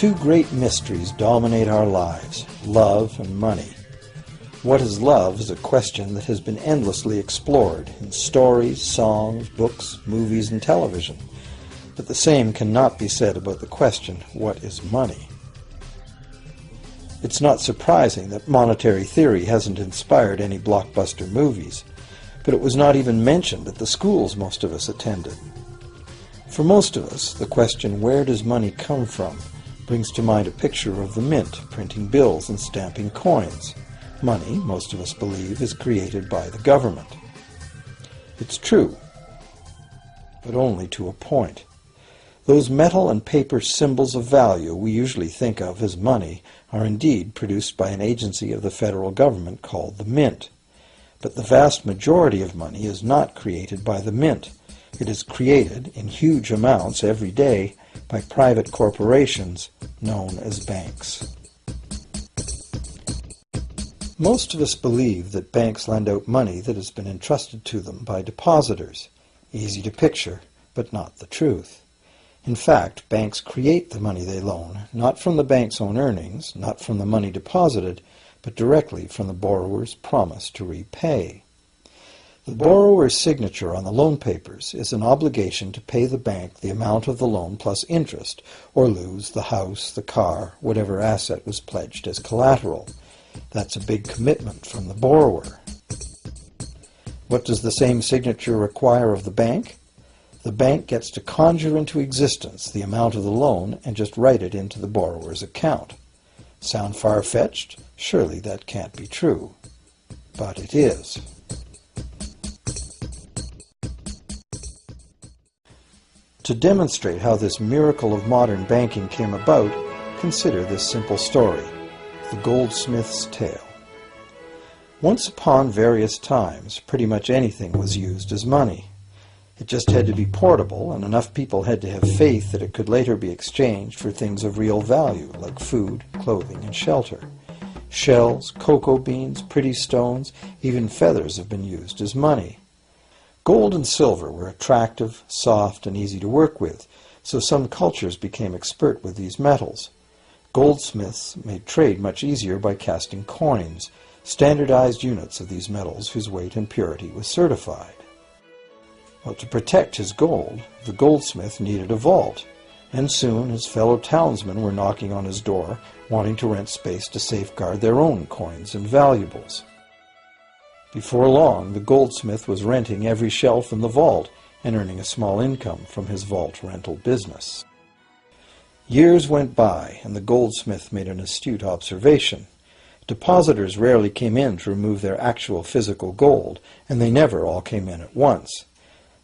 Two great mysteries dominate our lives, love and money. What is love is a question that has been endlessly explored in stories, songs, books, movies, and television. But the same cannot be said about the question, what is money? It's not surprising that monetary theory hasn't inspired any blockbuster movies, but it was not even mentioned at the schools most of us attended. For most of us, the question, where does money come from, brings to mind a picture of the mint printing bills and stamping coins. Money, most of us believe, is created by the government. It's true, but only to a point. Those metal and paper symbols of value we usually think of as money are indeed produced by an agency of the federal government called the Mint. But the vast majority of money is not created by the Mint. It is created in huge amounts every day by private corporations known as banks. Most of us believe that banks lend out money that has been entrusted to them by depositors. Easy to picture, but not the truth. In fact, banks create the money they loan, not from the bank's own earnings, not from the money deposited, but directly from the borrower's promise to repay. The borrower's signature on the loan papers is an obligation to pay the bank the amount of the loan plus interest, or lose the house, the car, whatever asset was pledged as collateral. That's a big commitment from the borrower. What does the same signature require of the bank? The bank gets to conjure into existence the amount of the loan and just write it into the borrower's account. Sound far-fetched? Surely that can't be true. But it is. To demonstrate how this miracle of modern banking came about, consider this simple story, the goldsmith's tale. Once upon various times, pretty much anything was used as money. It just had to be portable, and enough people had to have faith that it could later be exchanged for things of real value, like food, clothing, and shelter. Shells, cocoa beans, pretty stones, even feathers have been used as money. Gold and silver were attractive, soft, and easy to work with, so some cultures became expert with these metals. Goldsmiths made trade much easier by casting coins, standardized units of these metals whose weight and purity was certified. Well, to protect his gold, the goldsmith needed a vault, and soon his fellow townsmen were knocking on his door, wanting to rent space to safeguard their own coins and valuables. Before long, the goldsmith was renting every shelf in the vault and earning a small income from his vault rental business. Years went by, and the goldsmith made an astute observation. Depositors rarely came in to remove their actual physical gold, and they never all came in at once.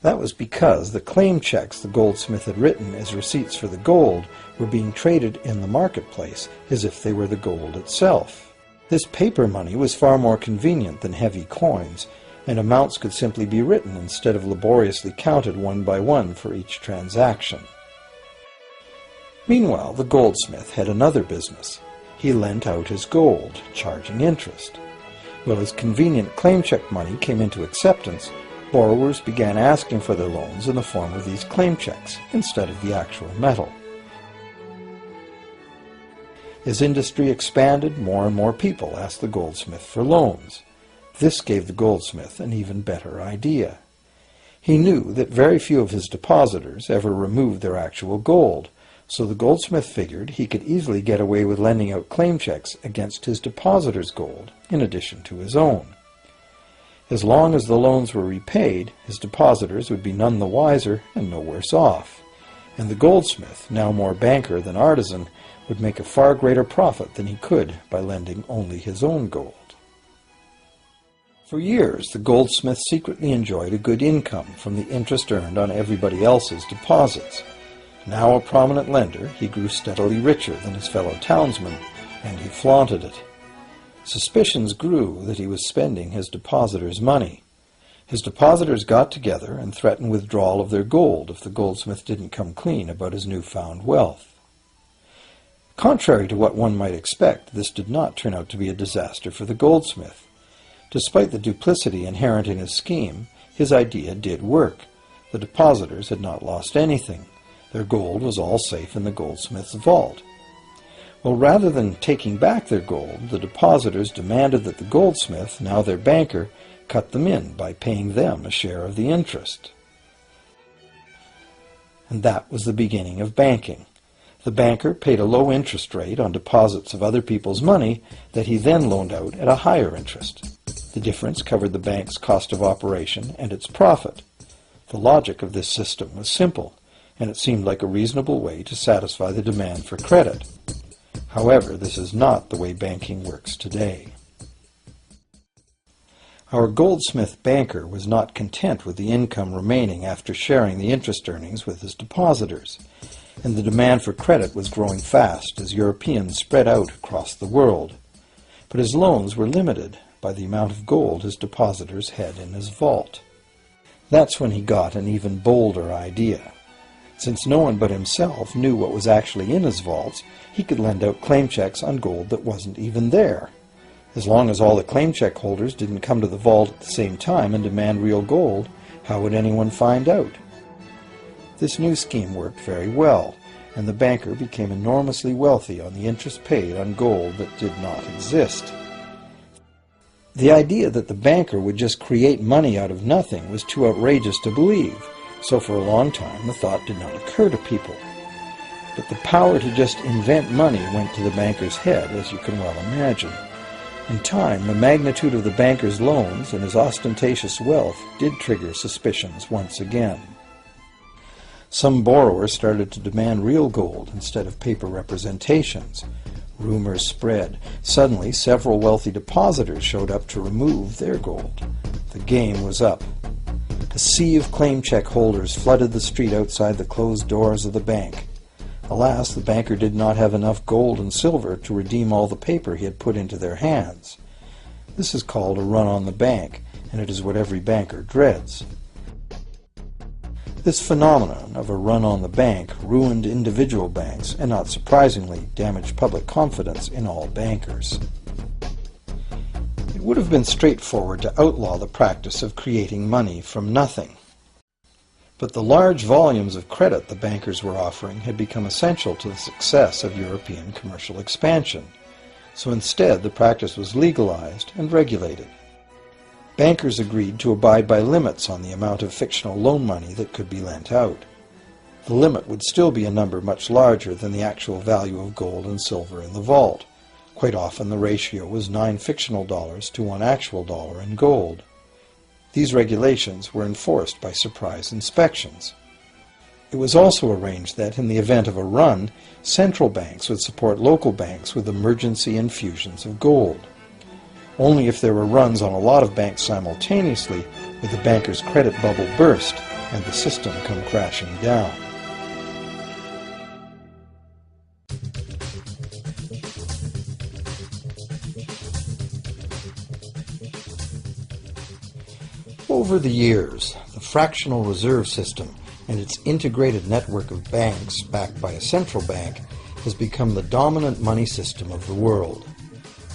That was because the claim checks the goldsmith had written as receipts for the gold were being traded in the marketplace as if they were the gold itself. This paper money was far more convenient than heavy coins, and amounts could simply be written instead of laboriously counted one by one for each transaction. Meanwhile, the goldsmith had another business. He lent out his gold, charging interest. Well, as convenient claim check money came into acceptance, borrowers began asking for their loans in the form of these claim checks instead of the actual metal. As industry expanded, more and more people asked the goldsmith for loans. This gave the goldsmith an even better idea. He knew that very few of his depositors ever removed their actual gold, so the goldsmith figured he could easily get away with lending out claim checks against his depositors' gold, in addition to his own. As long as the loans were repaid, his depositors would be none the wiser and no worse off. And the goldsmith, now more banker than artisan, would make a far greater profit than he could by lending only his own gold. For years, the goldsmith secretly enjoyed a good income from the interest earned on everybody else's deposits. Now a prominent lender, he grew steadily richer than his fellow townsmen, and he flaunted it. Suspicions grew that he was spending his depositors' money. His depositors got together and threatened withdrawal of their gold if the goldsmith didn't come clean about his newfound wealth. Contrary to what one might expect, this did not turn out to be a disaster for the goldsmith. Despite the duplicity inherent in his scheme, his idea did work. The depositors had not lost anything. Their gold was all safe in the goldsmith's vault. Well, rather than taking back their gold, the depositors demanded that the goldsmith, now their banker, cut them in by paying them a share of the interest. And that was the beginning of banking. The banker paid a low interest rate on deposits of other people's money that he then loaned out at a higher interest. The difference covered the bank's cost of operation and its profit. The logic of this system was simple, and it seemed like a reasonable way to satisfy the demand for credit. However, this is not the way banking works today. Our goldsmith banker was not content with the income remaining after sharing the interest earnings with his depositors, and the demand for credit was growing fast as Europeans spread out across the world. But his loans were limited by the amount of gold his depositors had in his vault. That's when he got an even bolder idea. Since no one but himself knew what was actually in his vaults, he could lend out claim checks on gold that wasn't even there. As long as all the claim check holders didn't come to the vault at the same time and demand real gold, how would anyone find out? This new scheme worked very well, and the banker became enormously wealthy on the interest paid on gold that did not exist. The idea that the banker would just create money out of nothing was too outrageous to believe, so for a long time the thought did not occur to people. But the power to just invent money went to the banker's head, as you can well imagine. In time, the magnitude of the banker's loans and his ostentatious wealth did trigger suspicions once again. Some borrowers started to demand real gold instead of paper representations. Rumors spread. Suddenly, several wealthy depositors showed up to remove their gold. The game was up. A sea of claim check holders flooded the street outside the closed doors of the bank. Alas, the banker did not have enough gold and silver to redeem all the paper he had put into their hands. This is called a run on the bank, and it is what every banker dreads. This phenomenon of a run on the bank ruined individual banks and, not surprisingly, damaged public confidence in all bankers. It would have been straightforward to outlaw the practice of creating money from nothing. But the large volumes of credit the bankers were offering had become essential to the success of European commercial expansion, so instead the practice was legalized and regulated. Bankers agreed to abide by limits on the amount of fictional loan money that could be lent out. The limit would still be a number much larger than the actual value of gold and silver in the vault. Quite often the ratio was 9 fictional dollars to 1 actual dollar in gold. These regulations were enforced by surprise inspections. It was also arranged that, in the event of a run, central banks would support local banks with emergency infusions of gold. Only if there were runs on a lot of banks simultaneously would the banker's credit bubble burst and the system come crashing down. Over the years, the fractional reserve system and its integrated network of banks backed by a central bank has become the dominant money system of the world.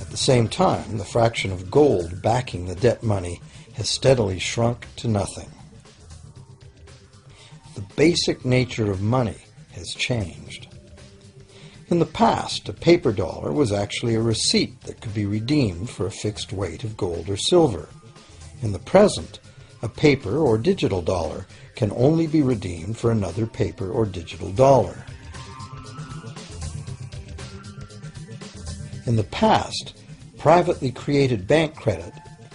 At the same time, the fraction of gold backing the debt money has steadily shrunk to nothing. The basic nature of money has changed. In the past, a paper dollar was actually a receipt that could be redeemed for a fixed weight of gold or silver. In the present, a paper or digital dollar can only be redeemed for another paper or digital dollar. In the past, privately created bank credit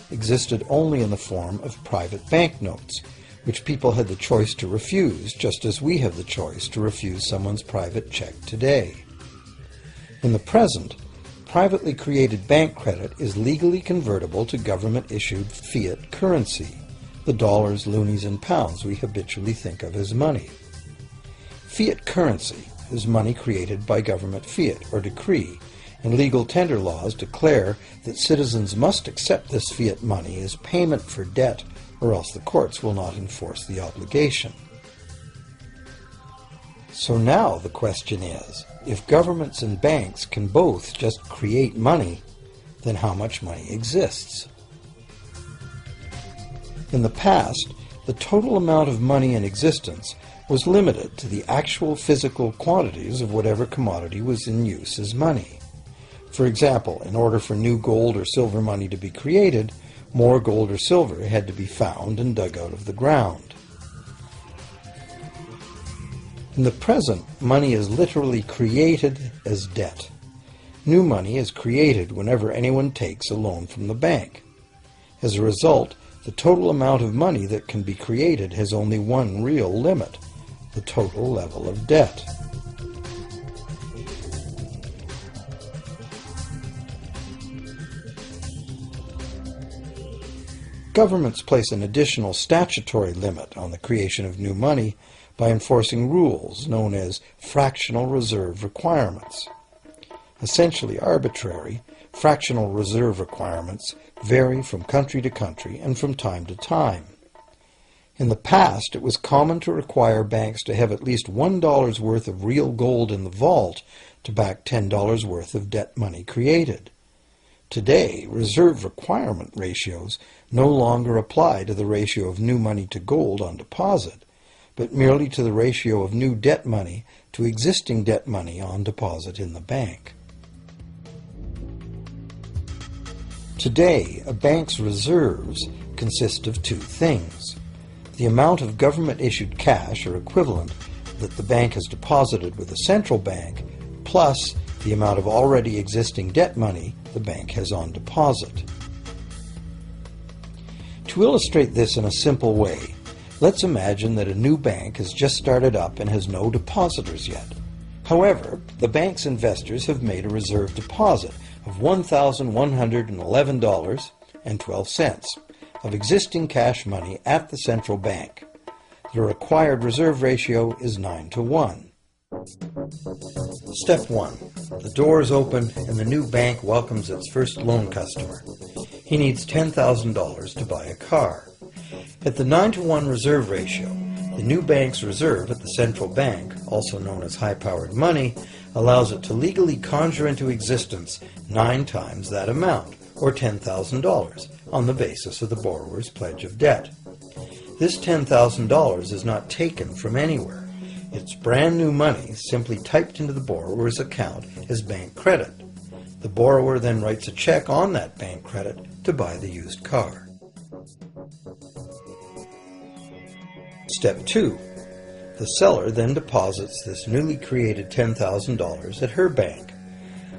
existed only in the form of private banknotes, which people had the choice to refuse, just as we have the choice to refuse someone's private check today. In the present, privately created bank credit is legally convertible to government-issued fiat currency, the dollars, loonies, and pounds we habitually think of as money. Fiat currency is money created by government fiat or decree, and legal tender laws declare that citizens must accept this fiat money as payment for debt, or else the courts will not enforce the obligation. So now the question is, if governments and banks can both just create money, then how much money exists? In the past, the total amount of money in existence was limited to the actual physical quantities of whatever commodity was in use as money. For example, in order for new gold or silver money to be created, more gold or silver had to be found and dug out of the ground. In the present, money is literally created as debt. New money is created whenever anyone takes a loan from the bank. As a result, the total amount of money that can be created has only one real limit: the total level of debt. Governments place an additional statutory limit on the creation of new money by enforcing rules known as fractional reserve requirements. Essentially arbitrary, fractional reserve requirements vary from country to country and from time to time. In the past, it was common to require banks to have at least $1 worth of real gold in the vault to back $10 worth of debt money created. Today, reserve requirement ratios no longer apply to the ratio of new money to gold on deposit, but merely to the ratio of new debt money to existing debt money on deposit in the bank. Today, a bank's reserves consist of two things: the amount of government-issued cash or equivalent that the bank has deposited with the central bank, plus the amount of already existing debt money the bank has on deposit. To illustrate this in a simple way, let's imagine that a new bank has just started up and has no depositors yet. However, the bank's investors have made a reserve deposit of $1,111.12 of existing cash money at the central bank. The required reserve ratio is 9-to-1. Step 1. The door is open and the new bank welcomes its first loan customer. He needs $10,000 to buy a car. At the 9-to-1 reserve ratio, the new bank's reserve at the central bank, also known as high-powered money, allows it to legally conjure into existence 9 times that amount, or $10,000, on the basis of the borrower's pledge of debt. This $10,000 is not taken from anywhere. It's brand new money simply typed into the borrower's account as bank credit. The borrower then writes a check on that bank credit to buy the used car. Step 2. The seller then deposits this newly created $10,000 at her bank.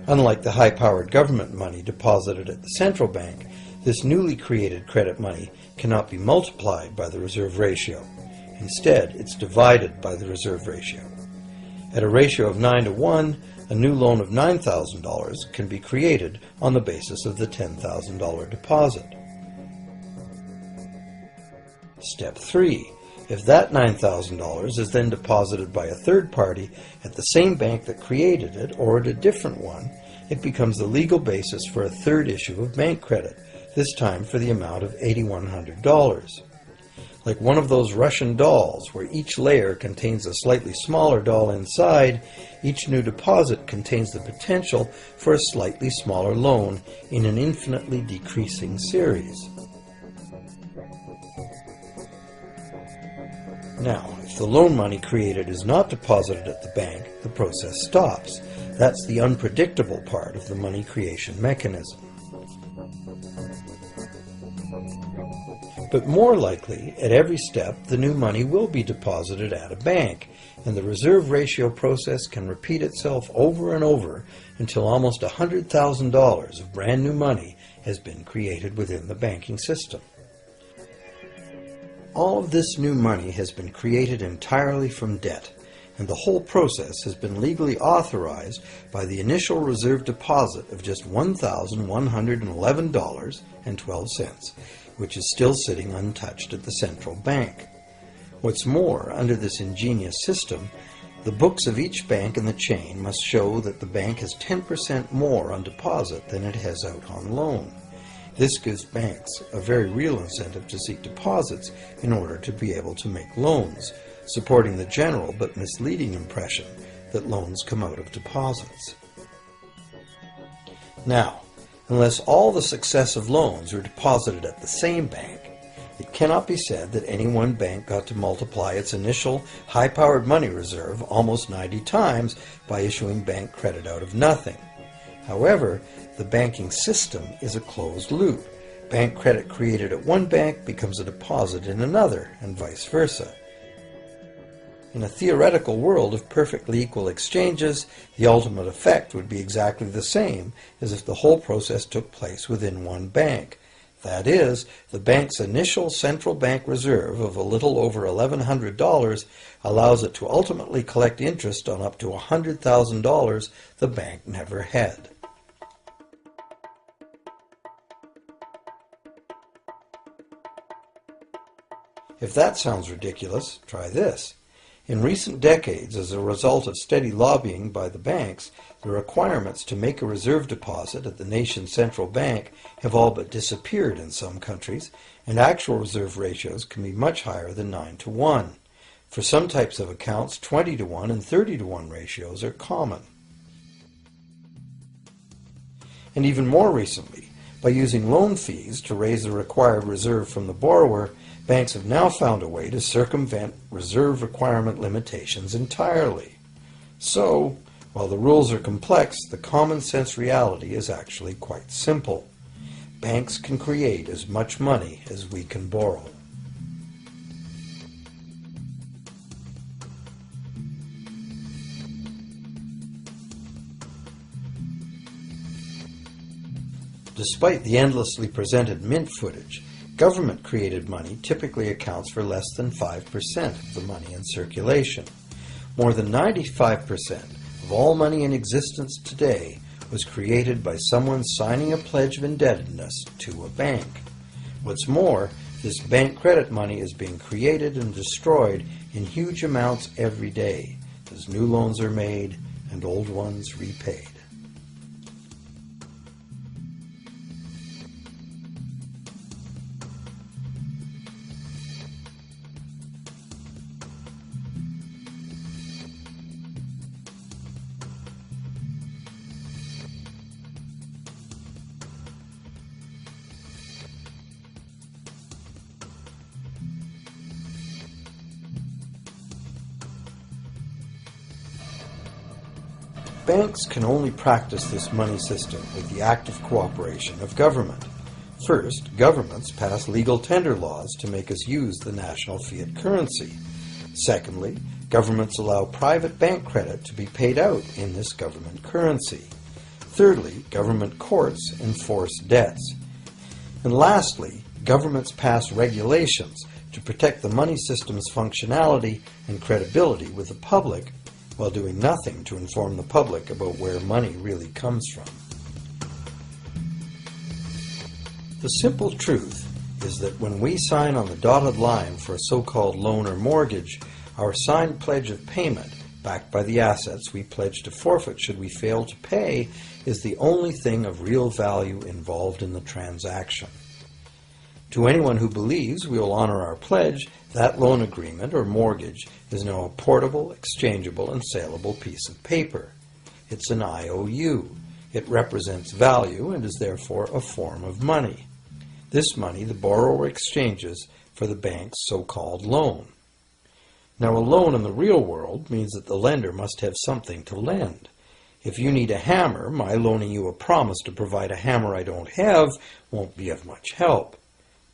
Unlike the high-powered government money deposited at the central bank, this newly created credit money cannot be multiplied by the reserve ratio. Instead, it's divided by the reserve ratio. At a ratio of 9-to-1, a new loan of $9,000 can be created on the basis of the $10,000 deposit. Step 3. If that $9,000 is then deposited by a third party at the same bank that created it or at a different one, it becomes the legal basis for a third issue of bank credit, this time for the amount of $8,100. Like one of those Russian dolls, where each layer contains a slightly smaller doll inside, each new deposit contains the potential for a slightly smaller loan in an infinitely decreasing series. Now, if the loan money created is not deposited at the bank, the process stops. That's the unpredictable part of the money creation mechanism. But more likely, at every step, the new money will be deposited at a bank, and the reserve ratio process can repeat itself over and over until almost $100,000 of brand new money has been created within the banking system. All of this new money has been created entirely from debt, and the whole process has been legally authorized by the initial reserve deposit of just $1,111.12, which is still sitting untouched at the central bank. What's more, under this ingenious system, the books of each bank in the chain must show that the bank has 10% more on deposit than it has out on loan. This gives banks a very real incentive to seek deposits in order to be able to make loans, supporting the general but misleading impression that loans come out of deposits. Now, unless all the successive loans are deposited at the same bank, It cannot be said that any one bank got to multiply its initial high-powered money reserve almost 90 times by issuing bank credit out of nothing. However, the banking system is a closed loop. Bank credit created at one bank becomes a deposit in another, and vice versa. In a theoretical world of perfectly equal exchanges, the ultimate effect would be exactly the same as if the whole process took place within one bank. That is, the bank's initial central bank reserve of a little over $1,100 allows it to ultimately collect interest on up to $100,000 the bank never had. If that sounds ridiculous, try this. In recent decades, as a result of steady lobbying by the banks, the requirements to make a reserve deposit at the nation's central bank have all but disappeared in some countries, and actual reserve ratios can be much higher than 9-to-1. For some types of accounts, 20-to-1 and 30-to-1 ratios are common. And even more recently, by using loan fees to raise the required reserve from the borrower, banks have now found a way to circumvent reserve requirement limitations entirely. So, while the rules are complex, the common sense reality is actually quite simple. Banks can create as much money as we can borrow. Despite the endlessly presented mint footage, government-created money typically accounts for less than 5% of the money in circulation. More than 95% of all money in existence today was created by someone signing a pledge of indebtedness to a bank. What's more, this bank credit money is being created and destroyed in huge amounts every day, as new loans are made and old ones repaid. Banks can only practice this money system with the active cooperation of government. First, governments pass legal tender laws to make us use the national fiat currency. Secondly, governments allow private bank credit to be paid out in this government currency. Thirdly, government courts enforce debts. And lastly, governments pass regulations to protect the money system's functionality and credibility with the public, while doing nothing to inform the public about where money really comes from. The simple truth is that when we sign on the dotted line for a so-called loan or mortgage, our signed pledge of payment, backed by the assets we pledge to forfeit should we fail to pay, is the only thing of real value involved in the transaction. To anyone who believes we will honor our pledge, that loan agreement or mortgage is now a portable, exchangeable, and saleable piece of paper. It's an IOU. It represents value and is therefore a form of money. This money the borrower exchanges for the bank's so-called loan. Now, a loan in the real world means that the lender must have something to lend. If you need a hammer, my loaning you a promise to provide a hammer I don't have won't be of much help.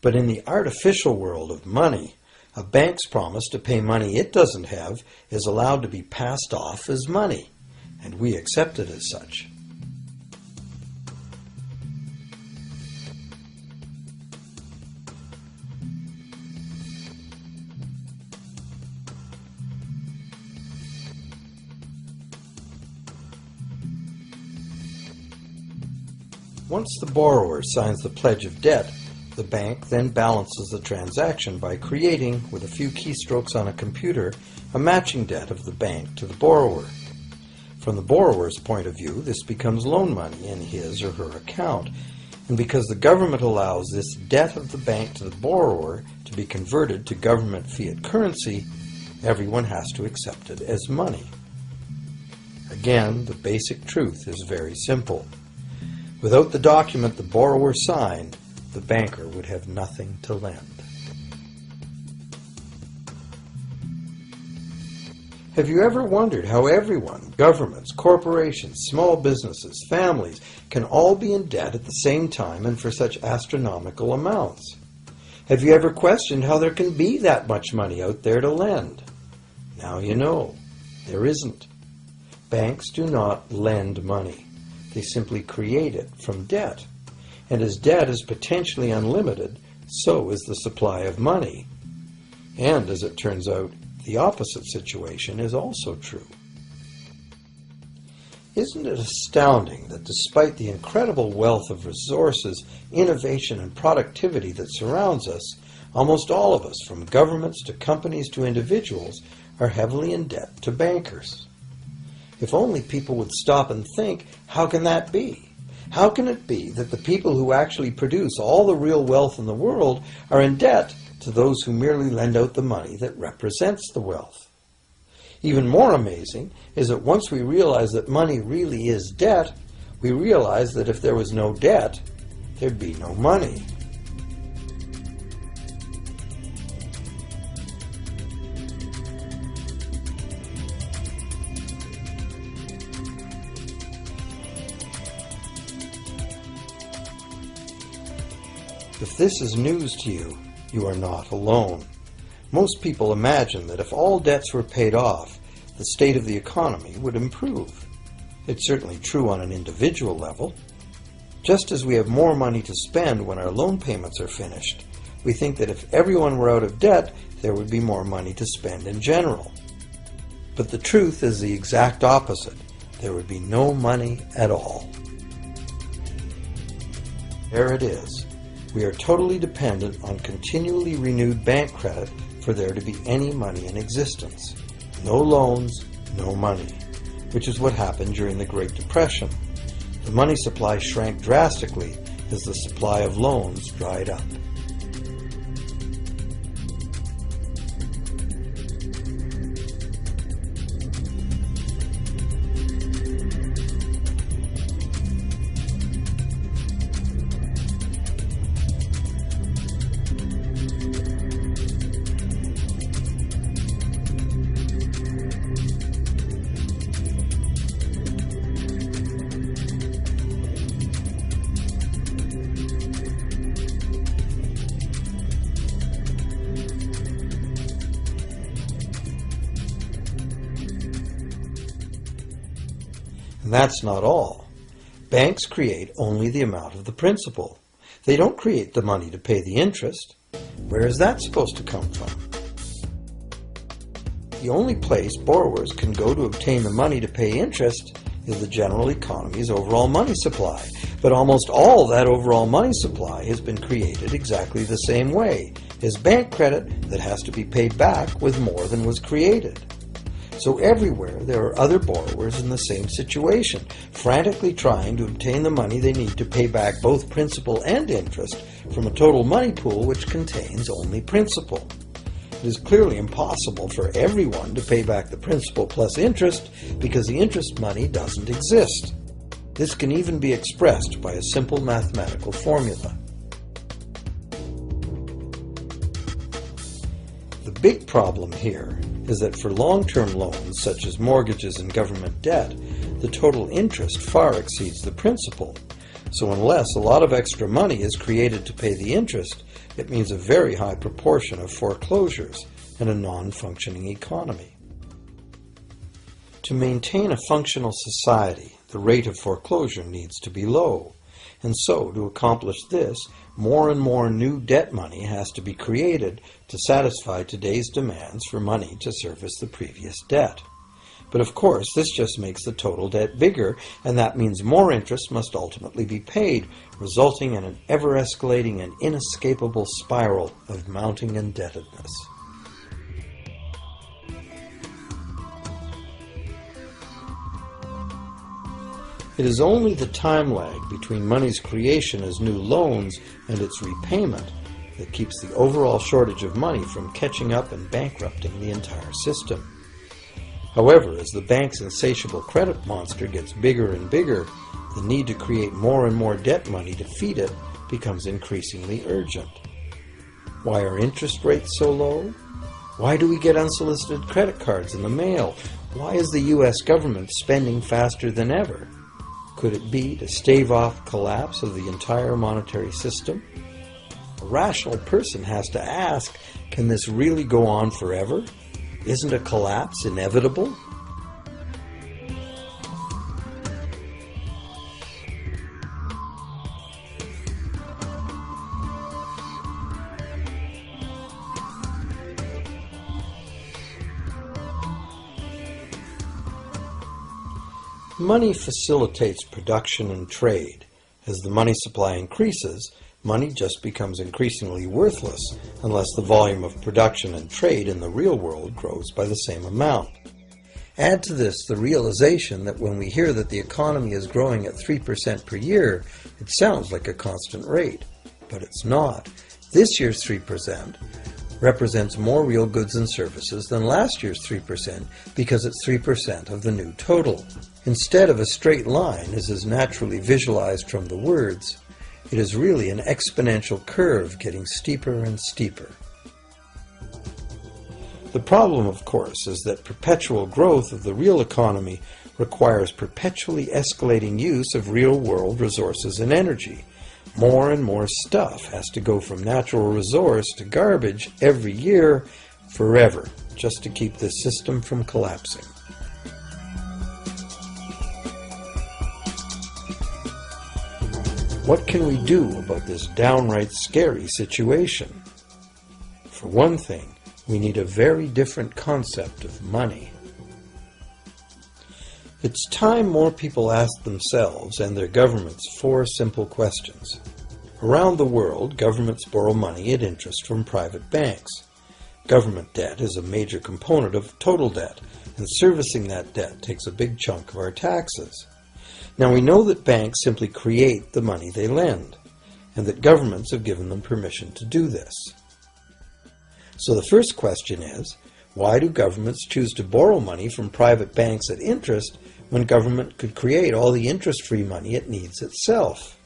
But in the artificial world of money, a bank's promise to pay money it doesn't have is allowed to be passed off as money, and we accept it as such. Once the borrower signs the pledge of debt, the bank then balances the transaction by creating, with a few keystrokes on a computer, a matching debt of the bank to the borrower. From the borrower's point of view, this becomes loan money in his or her account, and because the government allows this debt of the bank to the borrower to be converted to government fiat currency, everyone has to accept it as money. Again, the basic truth is very simple. Without the document the borrower signed, the banker would have nothing to lend. Have you ever wondered how everyone, governments, corporations, small businesses, families, can all be in debt at the same time and for such astronomical amounts? Have you ever questioned how there can be that much money out there to lend? Now you know. There isn't. Banks do not lend money. They simply create it from debt. And as debt is potentially unlimited, so is the supply of money. And as it turns out, the opposite situation is also true. Isn't it astounding that despite the incredible wealth of resources, innovation, and productivity that surrounds us, almost all of us, from governments to companies to individuals, are heavily in debt to bankers? If only people would stop and think, how can that be? How can it be that the people who actually produce all the real wealth in the world are in debt to those who merely lend out the money that represents the wealth? Even more amazing is that once we realize that money really is debt, we realize that if there was no debt, there'd be no money. If this is news to you, you are not alone. Most people imagine that if all debts were paid off, the state of the economy would improve. It's certainly true on an individual level. Just as we have more money to spend when our loan payments are finished, we think that if everyone were out of debt, there would be more money to spend in general. But the truth is the exact opposite. There would be no money at all. There it is. We are totally dependent on continually renewed bank credit for there to be any money in existence. No loans, no money, which is what happened during the Great Depression. The money supply shrank drastically as the supply of loans dried up. And that's not all. Banks create only the amount of the principal. They don't create the money to pay the interest. Where is that supposed to come from? The only place borrowers can go to obtain the money to pay interest is the general economy's overall money supply. But almost all that overall money supply has been created exactly the same way, as bank credit that has to be paid back with more than was created. So everywhere there are other borrowers in the same situation, frantically trying to obtain the money they need to pay back both principal and interest from a total money pool which contains only principal. It is clearly impossible for everyone to pay back the principal plus interest because the interest money doesn't exist. This can even be expressed by a simple mathematical formula. The big problem here is that for long-term loans, such as mortgages and government debt, the total interest far exceeds the principal. So unless a lot of extra money is created to pay the interest, it means a very high proportion of foreclosures and a non-functioning economy. To maintain a functional society, the rate of foreclosure needs to be low. And so, to accomplish this, more and more new debt money has to be created to satisfy today's demands for money to service the previous debt. But of course, this just makes the total debt bigger, and that means more interest must ultimately be paid, resulting in an ever-escalating and inescapable spiral of mounting indebtedness. It is only the time lag between money's creation as new loans and its repayment that keeps the overall shortage of money from catching up and bankrupting the entire system. However, as the bank's insatiable credit monster gets bigger and bigger, the need to create more and more debt money to feed it becomes increasingly urgent. Why are interest rates so low? Why do we get unsolicited credit cards in the mail? Why is the U.S. government spending faster than ever? Could it be to stave off collapse of the entire monetary system? A rational person has to ask, can this really go on forever? Isn't a collapse inevitable? Money facilitates production and trade. As the money supply increases, money just becomes increasingly worthless unless the volume of production and trade in the real world grows by the same amount. Add to this the realization that when we hear that the economy is growing at 3% per year, it sounds like a constant rate, but it's not. This year's 3% represents more real goods and services than last year's 3% because it's 3% of the new total. Instead of a straight line, as is naturally visualized from the words, it is really an exponential curve getting steeper and steeper. The problem, of course, is that perpetual growth of the real economy requires perpetually escalating use of real-world resources and energy. More and more stuff has to go from natural resource to garbage every year, forever, just to keep this system from collapsing. What can we do about this downright scary situation? For one thing, we need a very different concept of money. It's time more people asked themselves and their governments 4 simple questions. Around the world, governments borrow money at interest from private banks. Government debt is a major component of total debt, and servicing that debt takes a big chunk of our taxes. Now we know that banks simply create the money they lend, and that governments have given them permission to do this. So the first question is, why do governments choose to borrow money from private banks at interest when government could create all the interest-free money it needs itself?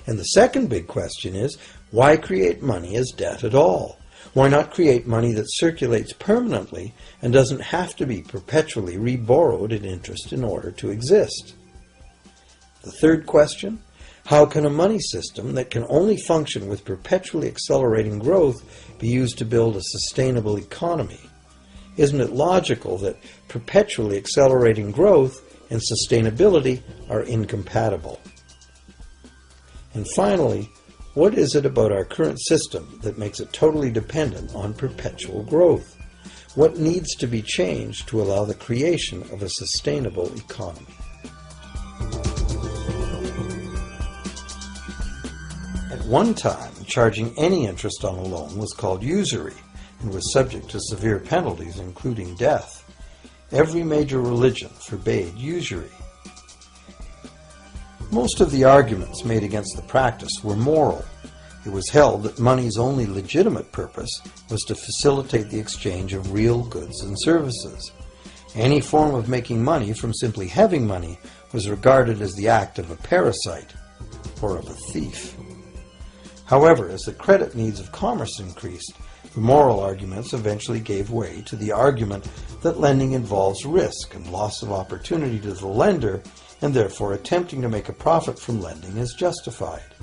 And the second big question is, why create money as debt at all? Why not create money that circulates permanently and doesn't have to be perpetually reborrowed at interest in order to exist? The third question, how can a money system that can only function with perpetually accelerating growth be used to build a sustainable economy? Isn't it logical that perpetually accelerating growth and sustainability are incompatible? And finally, what is it about our current system that makes it totally dependent on perpetual growth? What needs to be changed to allow the creation of a sustainable economy? At one time, charging any interest on a loan was called usury and was subject to severe penalties, including death. Every major religion forbade usury. Most of the arguments made against the practice were moral. It was held that money's only legitimate purpose was to facilitate the exchange of real goods and services. Any form of making money from simply having money was regarded as the act of a parasite or of a thief. However, as the credit needs of commerce increased, the moral arguments eventually gave way to the argument that lending involves risk and loss of opportunity to the lender, and therefore attempting to make a profit from lending is justified.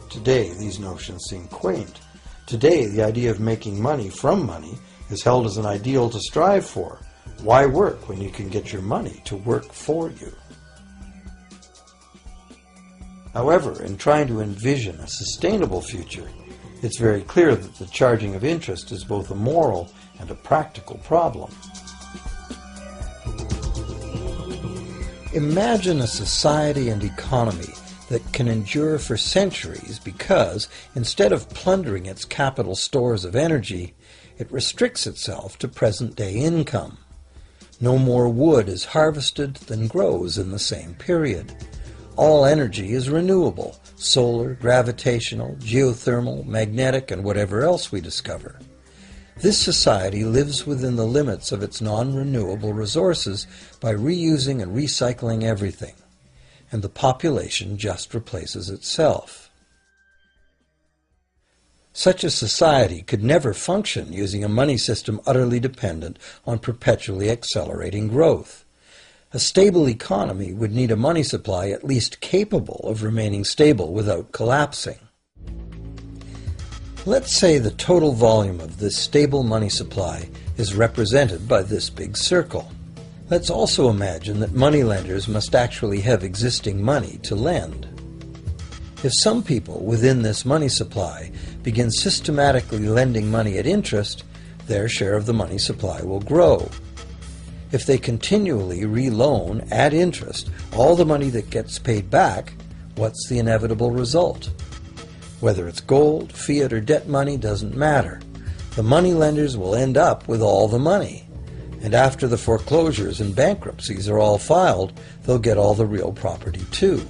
Today, these notions seem quaint. Today, the idea of making money from money is held as an ideal to strive for. Why work when you can get your money to work for you? However, in trying to envision a sustainable future, it's very clear that the charging of interest is both a moral and a practical problem. Imagine a society and economy that can endure for centuries because, instead of plundering its capital stores of energy, it restricts itself to present-day income. No more wood is harvested than grows in the same period. All energy is renewable, solar, gravitational, geothermal, magnetic, and whatever else we discover. This society lives within the limits of its non-renewable resources by reusing and recycling everything, and the population just replaces itself. Such a society could never function using a money system utterly dependent on perpetually accelerating growth. A stable economy would need a money supply at least capable of remaining stable without collapsing. Let's say the total volume of this stable money supply is represented by this big circle. Let's also imagine that moneylenders must actually have existing money to lend. If some people within this money supply begin systematically lending money at interest, their share of the money supply will grow. If they continually reloan at interest all the money that gets paid back, what's the inevitable result? Whether it's gold, fiat, or debt money doesn't matter. The moneylenders will end up with all the money. And after the foreclosures and bankruptcies are all filed, they'll get all the real property too.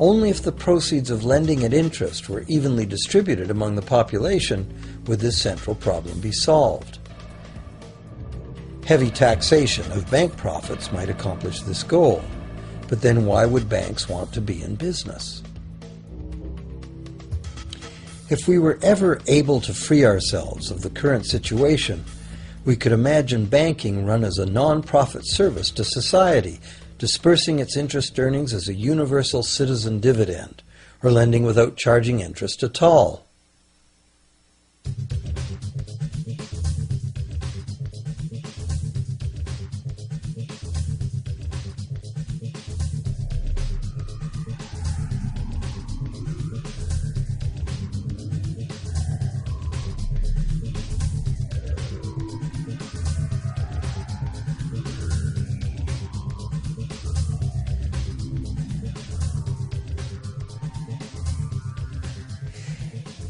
Only if the proceeds of lending at interest were evenly distributed among the population would this central problem be solved. Heavy taxation of bank profits might accomplish this goal, but then why would banks want to be in business? If we were ever able to free ourselves of the current situation, we could imagine banking run as a non-profit service to society, dispersing its interest earnings as a universal citizen dividend, or lending without charging interest at all.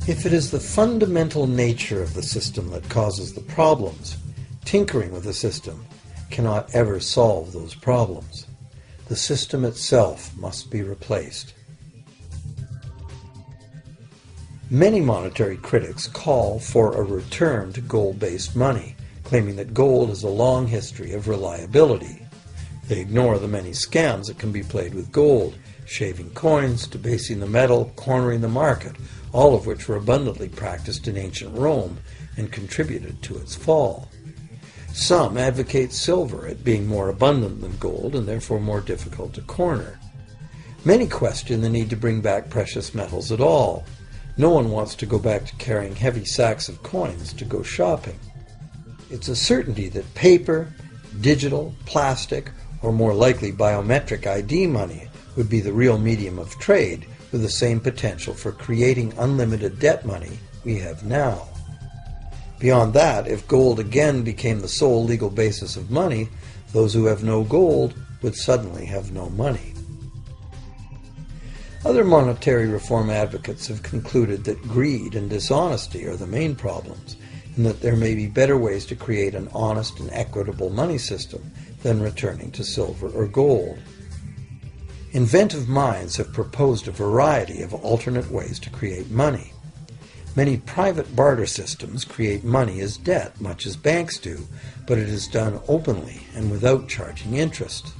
If it is the fundamental nature of the system that causes the problems, tinkering with the system cannot ever solve those problems. The system itself must be replaced. Many monetary critics call for a return to gold-based money, claiming that gold has a long history of reliability. They ignore the many scams that can be played with gold, shaving coins, debasing the metal, cornering the market, all of which were abundantly practiced in ancient Rome and contributed to its fall. Some advocate silver, it being more abundant than gold and therefore more difficult to corner. Many question the need to bring back precious metals at all. No one wants to go back to carrying heavy sacks of coins to go shopping. It's a certainty that paper, digital, plastic, or more likely biometric ID money would be the real medium of trade, with the same potential for creating unlimited debt money we have now. Beyond that, if gold again became the sole legal basis of money, those who have no gold would suddenly have no money. Other monetary reform advocates have concluded that greed and dishonesty are the main problems, and that there may be better ways to create an honest and equitable money system than returning to silver or gold. Inventive minds have proposed a variety of alternate ways to create money. Many private barter systems create money as debt, much as banks do, but it is done openly and without charging interest.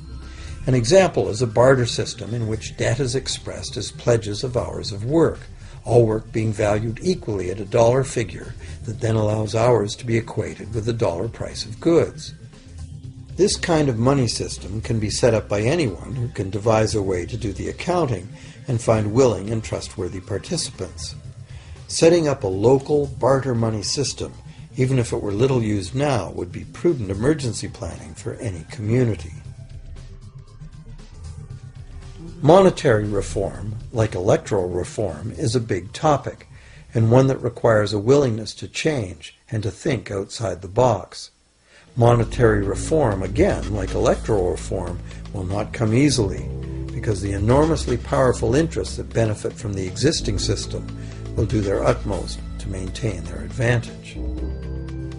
An example is a barter system in which debt is expressed as pledges of hours of work, all work being valued equally at a dollar figure that then allows hours to be equated with the dollar price of goods. This kind of money system can be set up by anyone who can devise a way to do the accounting and find willing and trustworthy participants. Setting up a local barter money system, even if it were little used now, would be prudent emergency planning for any community. Monetary reform, like electoral reform, is a big topic, and one that requires a willingness to change and to think outside the box. Monetary reform, again, like electoral reform, will not come easily, because the enormously powerful interests that benefit from the existing system will do their utmost to maintain their advantage.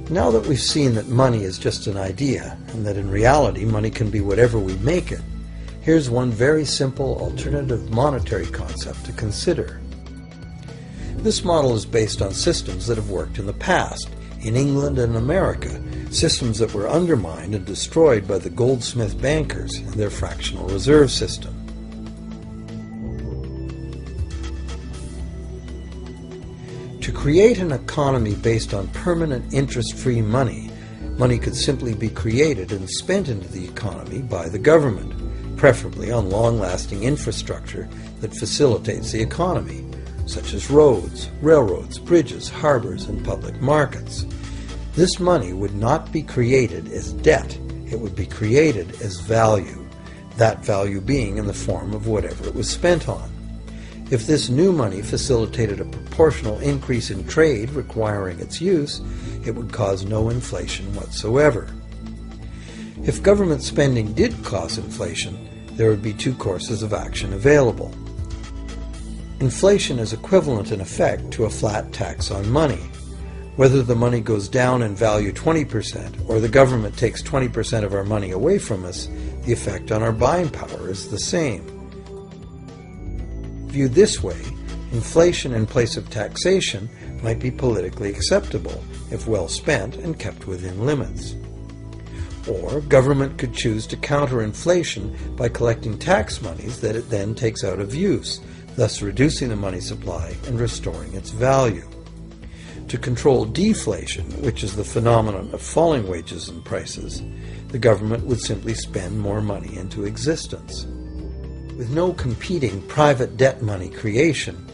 Now that we've seen that money is just an idea, and that in reality money can be whatever we make it, here's one very simple alternative monetary concept to consider. This model is based on systems that have worked in the past, in England and America, systems that were undermined and destroyed by the goldsmith bankers and their fractional reserve system. create an economy based on permanent interest-free money, money could simply be created and spent into the economy by the government, preferably on long-lasting infrastructure that facilitates the economy, such as roads, railroads, bridges, harbors, and public markets. This money would not be created as debt, it would be created as value, that value being in the form of whatever it was spent on. If this new money facilitated a proportional increase in trade requiring its use, it would cause no inflation whatsoever. If government spending did cause inflation, there would be two courses of action available. Inflation is equivalent in effect to a flat tax on money. Whether the money goes down in value 20% or the government takes 20% of our money away from us, the effect on our buying power is the same. Viewed this way, inflation in place of taxation might be politically acceptable if well spent and kept within limits. Or government could choose to counter inflation by collecting tax monies that it then takes out of use, thus reducing the money supply and restoring its value. To control deflation, which is the phenomenon of falling wages and prices, the government would simply spend more money into existence. With no competing private debt money creation,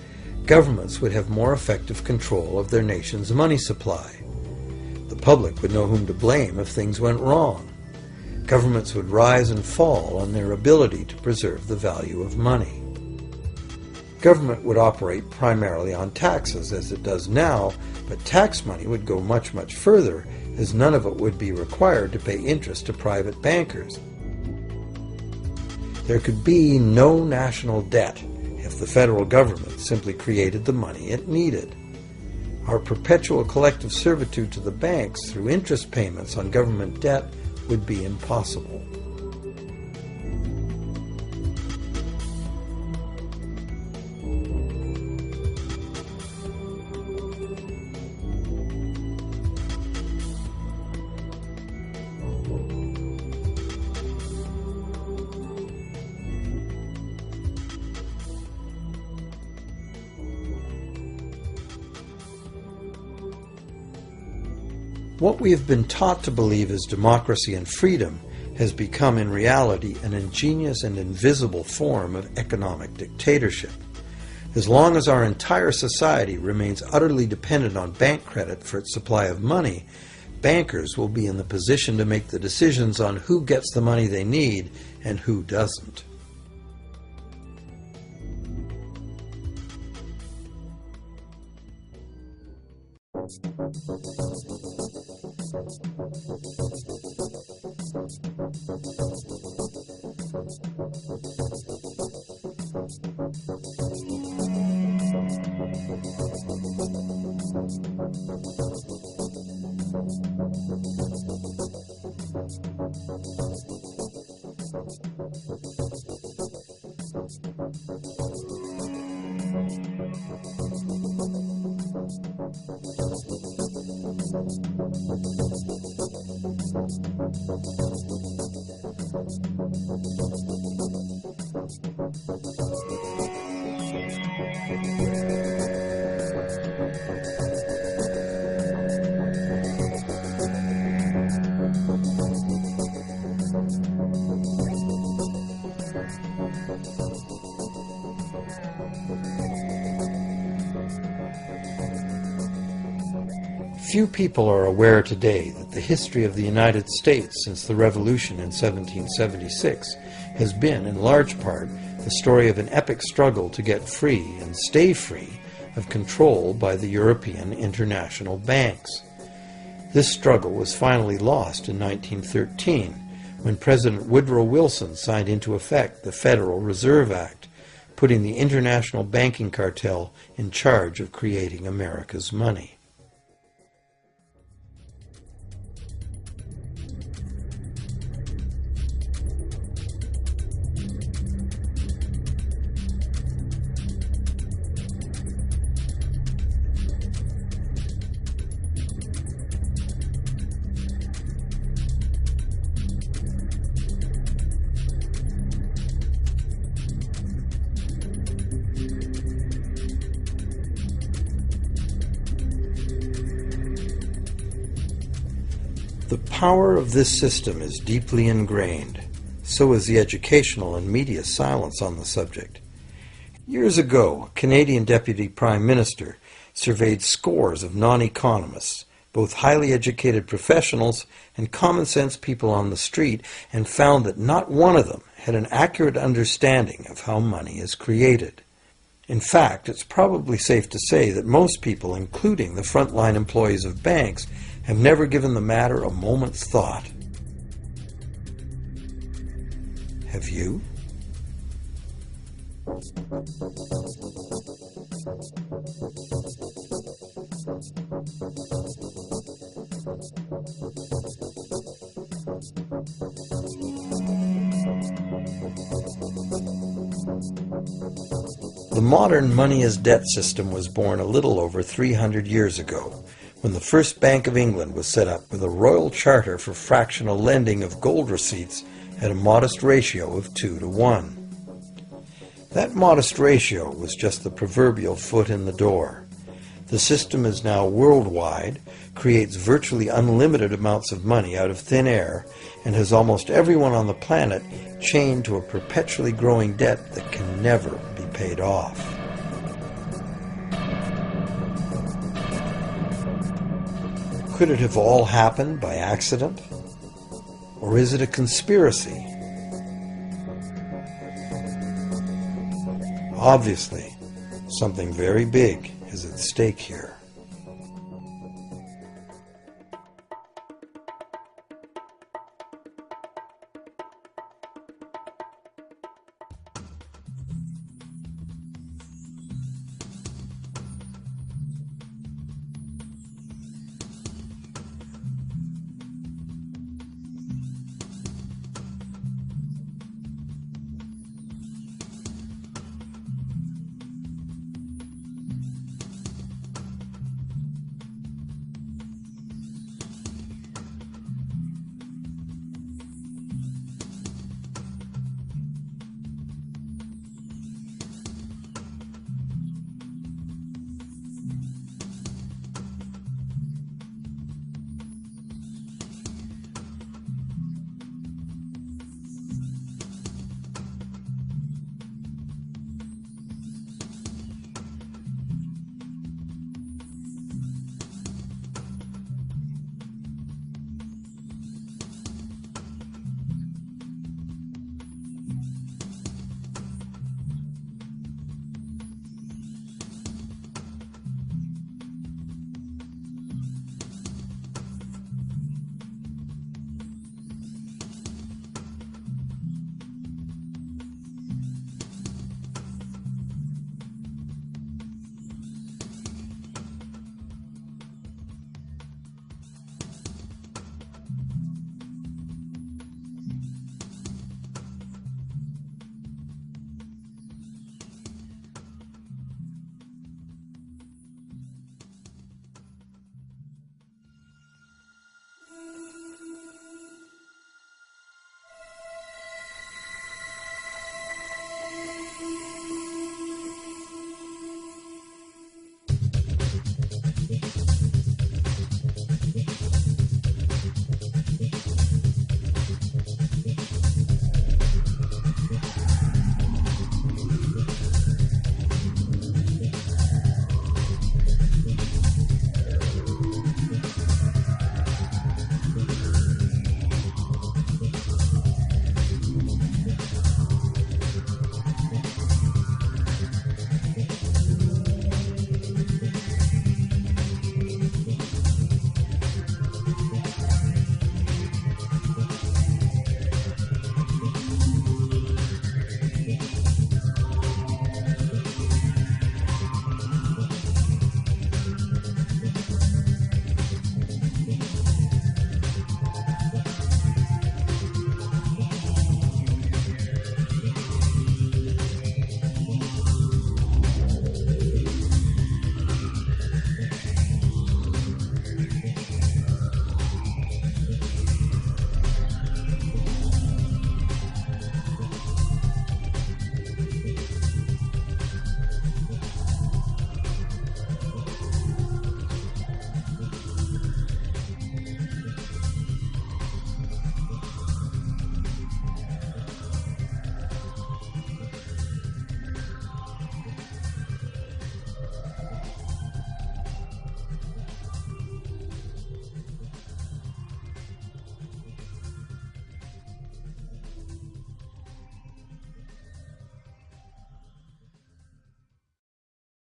governments would have more effective control of their nation's money supply. The public would know whom to blame if things went wrong. Governments would rise and fall on their ability to preserve the value of money. Government would operate primarily on taxes, as it does now, but tax money would go much, much further, as none of it would be required to pay interest to private bankers. There could be no national debt if the federal government simply created the money it needed. Our perpetual collective servitude to the banks through interest payments on government debt would be impossible. What we have been taught to believe as democracy and freedom has become in reality an ingenious and invisible form of economic dictatorship. As long as our entire society remains utterly dependent on bank credit for its supply of money, bankers will be in the position to make the decisions on who gets the money they need and who doesn't. Few people are aware today that the history of the United States since the Revolution in 1776 has been, in large part, the story of an epic struggle to get free and stay free of control by the European international banks. This struggle was finally lost in 1913 when President Woodrow Wilson signed into effect the Federal Reserve Act, putting the international banking cartel in charge of creating America's money. The power of this system is deeply ingrained. So is the educational and media silence on the subject. Years ago, a Canadian Deputy Prime Minister surveyed scores of non-economists, both highly educated professionals and common-sense people on the street, and found that not one of them had an accurate understanding of how money is created. In fact, it's probably safe to say that most people, including the frontline employees of banks, have never given the matter a moment's thought. Have you? The modern money-as-debt system was born a little over 300 years ago, when the first Bank of England was set up with a royal charter for fractional lending of gold receipts at a modest ratio of 2 to 1. That modest ratio was just the proverbial foot in the door. The system is now worldwide, creates virtually unlimited amounts of money out of thin air, and has almost everyone on the planet chained to a perpetually growing debt that can never be paid off. Could it have all happened by accident? Or is it a conspiracy? Obviously, something very big is at stake here.